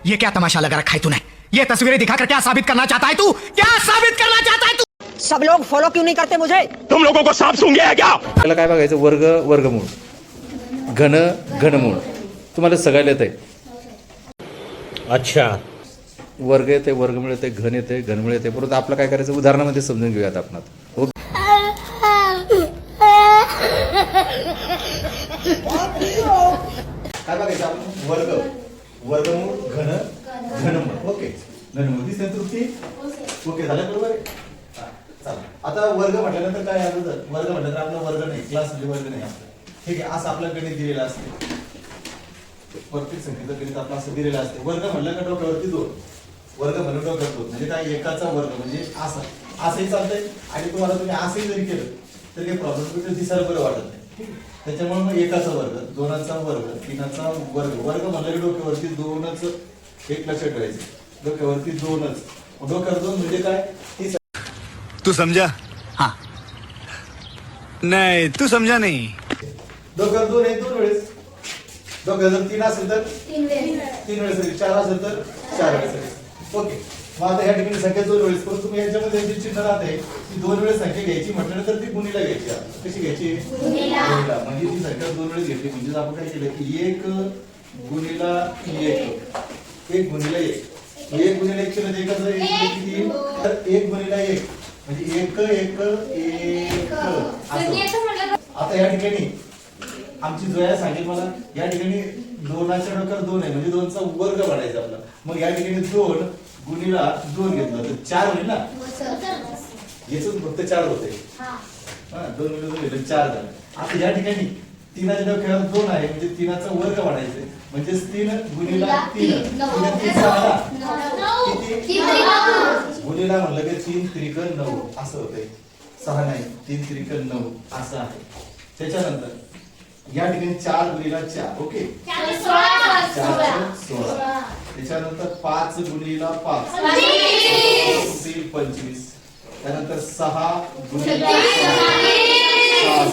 ये क्या तमाशा लगा रखा है तूने? ये तस्वीरें दिखाकर क्या साबित करना चाहता है तू? क्या साबित करना चाहता है तू? सब लोग फॉलो क्यों नहीं करते मुझे? तुम लोगों को सांप सूंघ गया है क्या? त्याला काय बघायचं? वर्ग वर्गमूळ, घन घनमूळ तुम्हाला सगळ्याला येतंय. अच्छा, वर्ग येते, वर्गमूळ येते, घन येते, घनमूळ येते. परंतु आपलं काय करायचं उदाहरणामध्ये समजून घेऊयात आपण. हो, काय बघायचं आपण? वर्ग वर्गमूळ घन घनमूळ. ओके, घनमूळ दिसते त्रुटी. ओके झालं, बरोबर आहे. चला, आता वर्ग म्हटल्यानंतर काय आलं? वर्ग म्हटल्यानंतर आपला वर्ग नाही, क्लास म्हणजे वर्ग नाही आपला. ठीक आहे, असं आपलं गणित दिलेलं असते. प्रत्येक संख्येचं गणित आपलं असं दिलेलं असते. वर्ग म्हणलं का डोक्यावरती 2, वर्ग म्हणून डोक्यावर 2 म्हणजे काय? एकाचा वर्ग म्हणजे असंही चालतंय. आणि तुम्हाला तुम्ही असंही जरी केलं तर काही प्रॉब्लेम दिसायला बरं वाटत नाही. त्याच्यामुळे मग एकाचा वर्ग, दोनाचा वर्ग, तीनाचा वर्ग. वर्ग म्हणलं की डोक्यावरती 2च. एक लक्षात ठेवायचं, डोक्यावरती 2च. डोक्यावर 2 म्हणजे काय? तू समझा? हाँ. नहीं, तू समझा नहीं. डोक्यावर 2 आहे 2 वेळेस. डोक्यावर जर 3 असेल तर 3 वेळेस, 4 असेल तर 4 वेळेस. ओके, मग आता या ठिकाणी संख्या 2 वेळेस. पण तुम्ही यांच्यामध्ये जे चिन्ह राहते ती 2 वेळेस संख्या घ्यायची म्हटलं तर ती गुणीला घ्यायची. कशी घ्यायची? गुणीला. म्हणजे ती संख्या 2 वेळेस घेतली म्हणजे आपण काय केलं की 1 गुणीला 1, 1 गुणीला 1. 1 गुणीला 1 केलं तर एकाचं 1 किती? तर 1 गुणीला 1 म्हणजे 1 1 1 असं. आता या ठिकाणी आमची जोया सांगेल मला, या ठिकाणी 2च्या डोक्यावर 2 आहे म्हणजे 2चा वर्ग वाढायचा आपला. मग या ठिकाणी 2 गुणीला 2 घेतलं तर 4 होईल ना. याच फक्त 4 होते. 2 गुणिले 2 घेतलं 4 झालं. आता या ठिकाणी 3च्या डोक्यावर 2 आहे म्हणजे 3चा वर्ग वाढायचा म्हणजे 3 गुणीला 3 किती? गुणीला म्हणलं की 3 त्रिक 9 असं होतंय. 6 नाही, 3 त्रिक 9 असं आहे. त्याच्यानंतर या ठिकाणी 4 गुणीला 4. ओके, 4 16. त्याच्यानंतर 5 गुणीला 5 25. त्यानंतर 6 गुणीला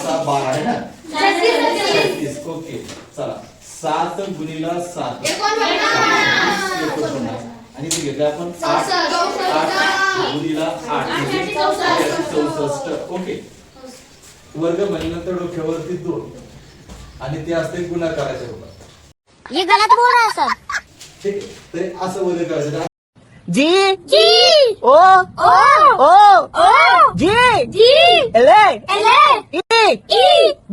6 12 आहे ना, 36. ओके, चला 7 गुणीला 7 49. आणि ते घेतलं आपण 8 गुणीला 8 64. ओके, वर्ग म्हणल्यानंतर डोक्यावरती 2 आणि ते असते गुणाकाराच्या रूपात. ये गलत बोल रहा है सर. ठीक आहे, तर असं वर्ग करायचं. जी जी ओ ओ ओ ओ जी जी एले एले ई ई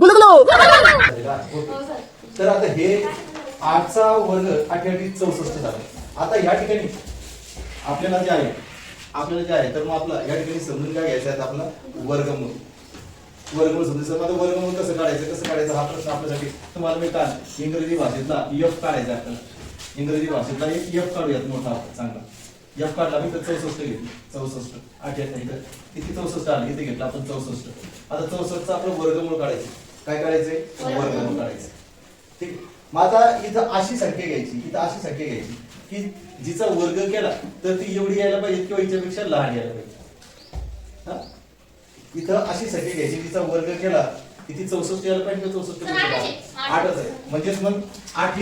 गुलगुलू. तर आता हे 8चा वर्ग 8 64 झाला. आता या ठिकाणी आपल्याला जे आहे तर मग आपला या ठिकाणी समजून काय घ्यायचं आहे? आपला वर्गमूळ. वर्गमूळ समजायचं. आता वर्गमूळ कसं काढायचं हा प्रश्न आपल्यासाठी. तुम्हाला मी काल इंग्रजी भाषेतला एफ काढायचा आपल्याला. इंग्रजी भाषेतला एक एफ काढूयात मोठा चांगला. एफ काढला मी तर 64 घेतली. 64 8 किती? 64 आलं. इथे घेतलं आपण 64. आता 64चा आपलं वर्गमूळ काढायचं. काय करायचंय? वर्गमूळ काढायचं. ठीक. मग आता इथं अशी संख्या घ्यायची की जिचा वर्ग केला तर ती एवढी यायला पाहिजे किंवा हिच्यापेक्षा लहान यायला पाहिजे. इथं अशी संख्या घ्यायची तिचा वर्ग केला की ती 64 यायला पाहिजे किंवा 64 8च आहे. म्हणजेच मग 8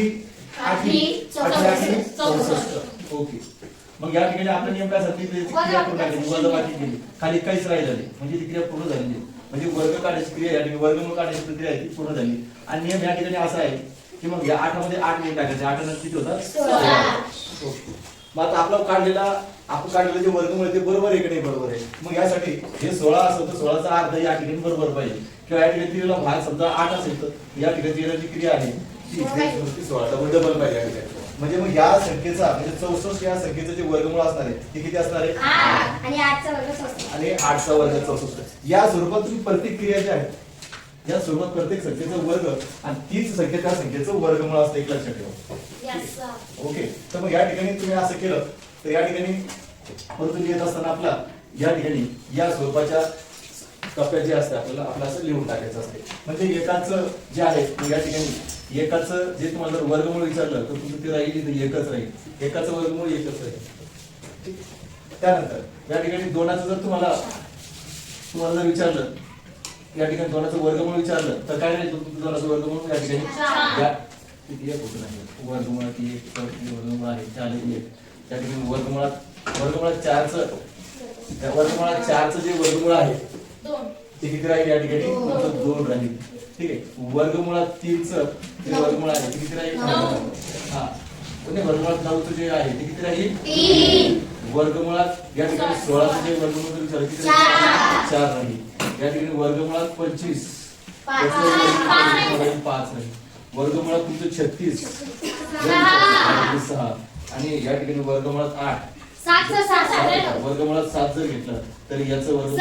64. ओके, मग या ठिकाणी आपला नियम काय सांगितले? क्रिया पूर्ण केली, वजाबाकी केली, खाली काहीच राहिलं नाही म्हणजे ती क्रिया पूर्ण झाली. म्हणजे वर्ग काढायची क्रिया या ठिकाणी वर्गमूळ काढायची प्रक्रिया आहे ती पूर्ण झाली. आणि नियम या ठिकाणी असा आहे की मग या 8 मध्ये 8 लिहून टाकायचे. 8 नंतर किती होतात? 16. मग आता आपण काढलेलं जे वर्गमूळ ते बरोबर आहे की नाही? बरोबर आहे. मग यासाठी हे 16 असेल तर 16चा अर्ध या ठिकाणी बरोबर पाहिजे. किंवा या ठिकाणी 3ला भाग समजा 8 असेल तर या ठिकाणी 13 जी क्रिया आहे ती 16 डबल पाहिजे या ठिकाणी. म्हणजे मग या संख्येचा म्हणजे 64 या संख्येचं जे वर्गमूळ असणार आहे ते किती असणार आहे? 8 आणि 8चा वर्ग 64. आणि 8चा वर्ग 64. या स्वरूपात तुम्ही प्रत्येक क्रिया जी आहे या स्वरूपात प्रत्येक संख्येचा वर्ग आणि तीच संख्या त्या संख्येचं वर्गमूळ असतं. एक लक्षात ठेवा. ओके, तर मग या ठिकाणी तुम्ही असं केलं तर या ठिकाणी परतून येत असताना आपला या ठिकाणी या स्वरूपाच्या टप्प्यात जे असते आपल्याला असं लिहून टाकायचं असते. म्हणजे एकाचं जे आहे या ठिकाणी एकाचं जे तुम्हाला जर वर्गमूळ विचारलं तर तुमचं ते राहील इथे एकच राहील. एकाचं वर्गमूळ एकच राहील. त्यानंतर या ठिकाणी 2चं जर तुम्हाला जर विचारलं या ठिकाणी 2चं वर्गमूळ विचारलं तर काय राहील? तुमचं 2चं वर्गमूळ या ठिकाणी किती एक होत नाही वर्गमुळात एक तर वर्गमुळ आहे 4 1 त्या ठिकाणी वर्गमुळात 4चं त्या वर्गमुळात 4चं जे वर्गमूळ आहे ते किती राहील या ठिकाणी फक्त 2 राहील. ठीक आहे. वर्गमुळात 3चं जे वर्गमूळ आहे ते किती राहील हा पुन्हा वर्गमुळात 9चं जे आहे ते किती राहील 3. वर्गमुळात या ठिकाणी 16चं जे वर्गमूळ विचारलं किती राहील 4 राहील. या ठिकाणी वर्गमुळात 25 5 राहील. वर्गमुळात तुमचं 36 6 आणि या ठिकाणी वर्गमुळात 8 वर्गमुळात 7 जर घेतलं तर याचं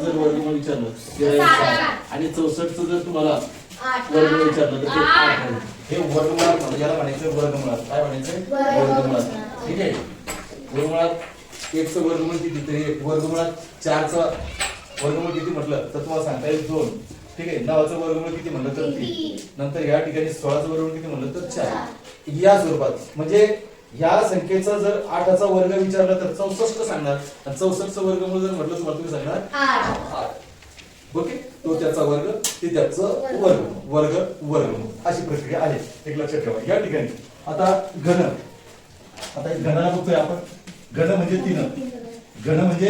जर वर्गमूळ विचारलं ते आणि 64चं जर तुम्हाला वर्गमूळ विचारलं तर ते 8 राहील. हे वर्गमुळात याला म्हणायचं वर्गमुळात. काय म्हणायचं वर्गमुळात. ठीक आहे. वर्गमुळात 1चं वर्गमूळ किती तरी वर्गमुळात 4चं वर्गमूळ किती म्हटलं तर तुम्हाला सांगता येईल 2. ठीक आहे. 9चं वर्गमूळ किती म्हणलं तर 3. नंतर या ठिकाणी 16चं वर्गमूळ किती म्हणलं तर 4. या स्वरूपात म्हणजे या संख्येचा जर 8चा वर्ग विचारला तर 64 सांगणार आणि 64चं वर्गमूळ जर म्हटलं तुम्हाला तुम्ही सांगणार 8. ओके. तो त्याचा वर्ग ते त्याचं वर्ग वर्गमूळ अशी प्रक्रिया आहे. एक लक्षात ठेवा. या ठिकाणी आता घन घनाला बघतोय आपण. घन म्हणजे 3 घन म्हणजे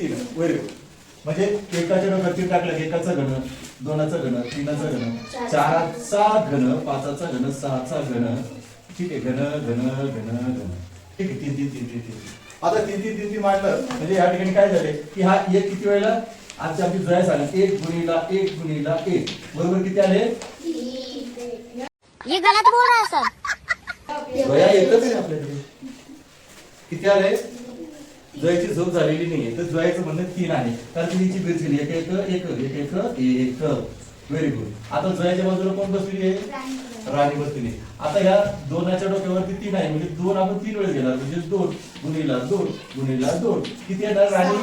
3 व्हेरी गुड. म्हणजे एकाच्या डोक्यात 3 टाकलं एकाचा घन 2चा घन 3चा घन 4चा घन 5चा घन 6चा घन. ठीक आहे. घन घन घन घन. ठीक आहे. 3 आता 3 मांडलं म्हणजे या ठिकाणी काय झाले की हा एक किती वेळेला आजची आमची जय सांगा 1 गुणिला 1 गुणिला 1 बरोबर किती आले ये गलत बोल रहा है सर. जया एकच आहे आपल्याकडे. किती आले जयची झोप झालेली नाहीये तर जयाचं म्हणणं 3 आहे कारण तिची बेरीज केली 1 1 1 1 1 1. Very good. आता जयाच्या बाजूला कोण बसलेली आहे राणी बसलेली. आता या 2च्या डोक्यावरती 3 आहे म्हणजे 2 आपण 3 वेळेस घेणार म्हणजे 2 गुणिला 2 गुणिला 2 किती येणार राणी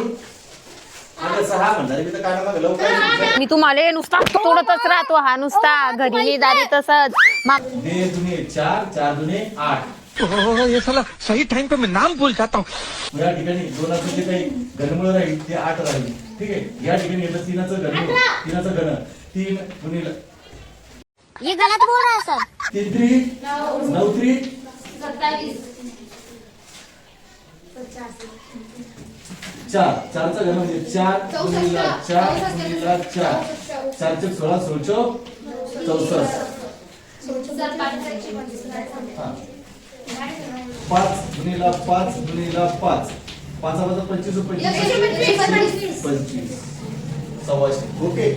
आता 6 म्हणणार मी तर काय मागं लवकर मी तुम्हाला नुसता तोडतच राहतो हा नुसता घरी नाही दारी तसंच 2 दुने 4 4 दुने 8. ये साला सही टाइम पे मैं नाम भूल जाता हूँ. या ठिकाणी 2चं जे काही घनमूळ राहील ते 8 राहील. ठीक आहे. या ठिकाणी येतं 3चं घनमूळ 3चं घन 3 गुणिला ये गलत बोल रहा है सर. 3 3 9 3 4 4चं घन म्हणजे 4 गुणिला 4 गुणिला 4 4 चे 16 16 64. 5 गुणिला 5 गुणिला 5 5 25 25 सव्वाशे. ओके.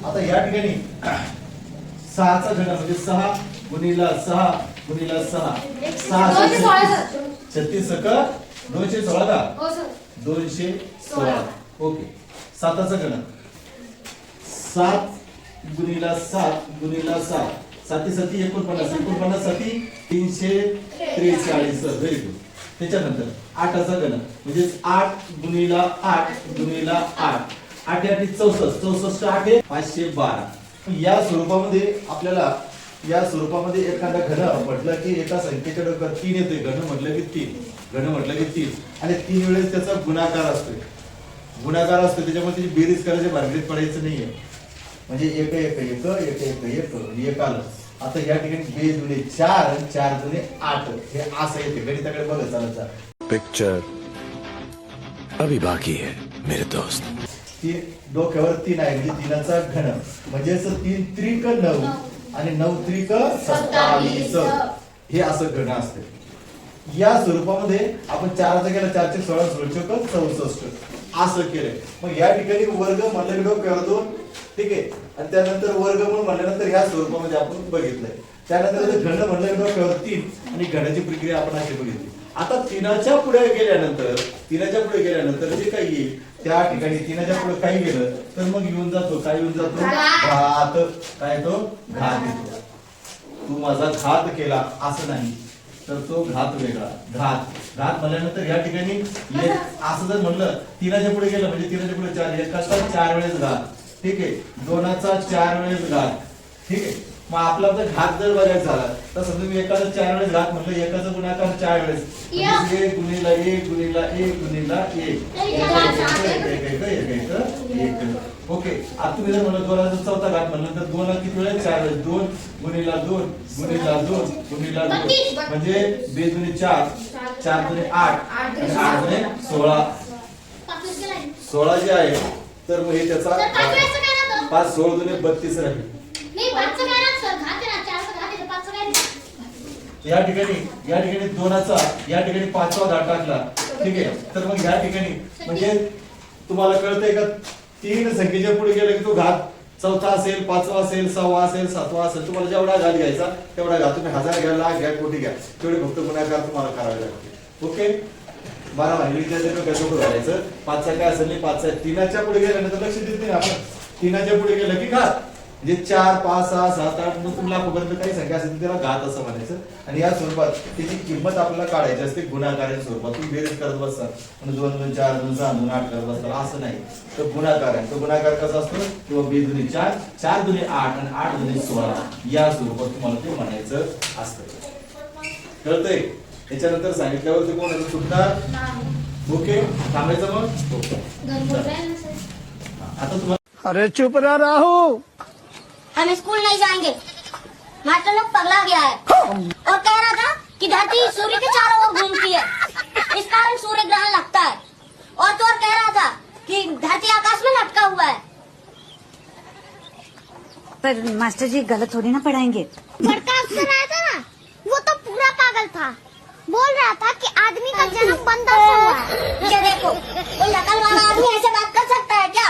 आता या ठिकाणी 6चा घन म्हणजे 6 गुणिला 6 गुणिला 6 36 का 216 का 216. ओके. 7चं घन 7 गुणिला 7 गुणिला 7 7 7 49 49 7 343. Very good. त्याच्यानंतर 8चा घन म्हणजे 8 गुणिला 8 गुणिला 8 8 8 64 64 8 512. या स्वरूपामध्ये आपल्याला या स्वरूपामध्ये एखादा घन म्हटलं की एका संख्येच्या डोक्यावर 3 येतोय. घन म्हटलं की 3 आणि 3 वेळेस त्याचा गुणाकार असतो त्याच्यामुळे त्याची बेरीज करायची भानगडीत पडायचं नाहीये. म्हणजे 1 1 1 1 1 1 म्हणजे 1 आलं. आता या ठिकाणी 2 दुने 4 आणि 4 दुने 8 हे असं येते. गणिताकडे बघत चालत. पिक्चर अभी बाकी है मेरे दोस्त. डोक्यावर 3 आहे म्हणजे 3चा घन म्हणजे 3 त्रिक 9 आणि 9 त्रिक 27 हे असं घन असते. या स्वरूपामध्ये आपण 4चा केला 4 चे 16 16 64 असं केलंय. मग या ठिकाणी वर्ग म्हटलं की डोक्यावर 2. ठीक आहे. आणि त्यानंतर वर्गमूळ म्हटल्यानंतर ह्या स्वरूपामध्ये आपण बघितलंय. त्यानंतर घन म्हटलं की डोक्यावर 3 आणि घनाची प्रक्रिया आपण अशी बघितली. आता 3च्या पुढे गेल्यानंतर जे काही येईल त्या ठिकाणी 3च्या पुढे काही गेलं तर मग येऊन जातो काय येऊन जातो घात. काय तो घात येतो. तू माझा घात केला असं नाही तर तो घात वेगळा. घात म्हणल्यानंतर या ठिकाणी असं जर म्हणलं 3च्या पुढे गेलं म्हणजे 3च्या पुढे 4 एकाचा 4 वेळेस घात. ठीक आहे. 2चा 4 वेळेस घात. ठीक आहे. मग आपला तर घात जर बघायचा झाला तर समजा मी एकाचं 4 वेळेस घात म्हटलं एकाचं गुणाकार 4 वेळेस म्हणजे 1 गुणिला 1 गुणिला 1 गुणिला 1 ओके. आता तुम्ही जर म्हणलं 2चा चौथा घात म्हणलं तर 2 किती वेळेस 4 वेळेस 2 गुणिला 2 गुणिला 2 गुणिला 2 म्हणजे 2 दुनी 4 4 दुनी 8 आणि 8 दुनी 16 जे आहे तर मग हे त्याचा 5 16 दुनी 32 राहील. या ठिकाणी 2चा या ठिकाणी 5वा घात टाकला ठीक आहे. तर मग या ठिकाणी म्हणजे तुम्हाला कळतंय का 3 संख्येच्या पुढे गेलं की तो घात चौथा असेल 5वा असेल 6वा असेल 7वा असेल तुम्हाला जेवढा घात घ्यायचा तेवढा घात तुम्ही 1000 घ्या लाख घ्या कोटी घ्या तेवढे फक्त गुणाकार तुम्हाला करावे लागतील. ओके 12 महिन्याच्या कसं घालायचं 5चा काय असेल नाही 5चा 3च्या पुढे गेल्यानंतर लक्ष देत नाही आपण 3च्या पुढे गेलं की घात म्हणजे 4 5 6 7 8 मग तुम्हाला लाखोपर्यंत काही संख्या असेल त्याला घात असं म्हणायचं. आणि या स्वरूपात त्याची किंमत आपल्याला काढायची असते गुणाकाराच्या स्वरूपात. तुम्ही बेरीज करत बसता म्हणजे 2 2 4 2 6 2 8 करत बसता असं नाही तर गुणाकार आहे. तो गुणाकार कसा असतो किंवा 2 दुनी 4 4 दुनी 8 आणि 8 दुनी 16 या स्वरूपात तुम्हाला ते म्हणायचं असतं. कळतंय. त्याच्यानंतर सांगितल्यावर ते कोण सुटणार ओके थांबायचं मग आता तुम्हाला अरे चुप रहा राहू. हम स्कूल नहीं जाएंगे मास्टर लोग पगला गया है और कह रहा था कि धरती सूर्य के चारों ओर घूमती है इस कारण सूर्य ग्रहण लगता है और तो और कह रहा था कि धरती आकाश में लटका हुआ है. पर मास्टर जी गलत थोड़ी ना पढ़ाएंगे. लड़का अफसर आया था ना वो तो पूरा पागल था बोल रहा था कि आदमी का जन्म बंदर से हुआ है. ये देखो कोई अकल वाला आदमी ऐसे बात कर सकता है क्या.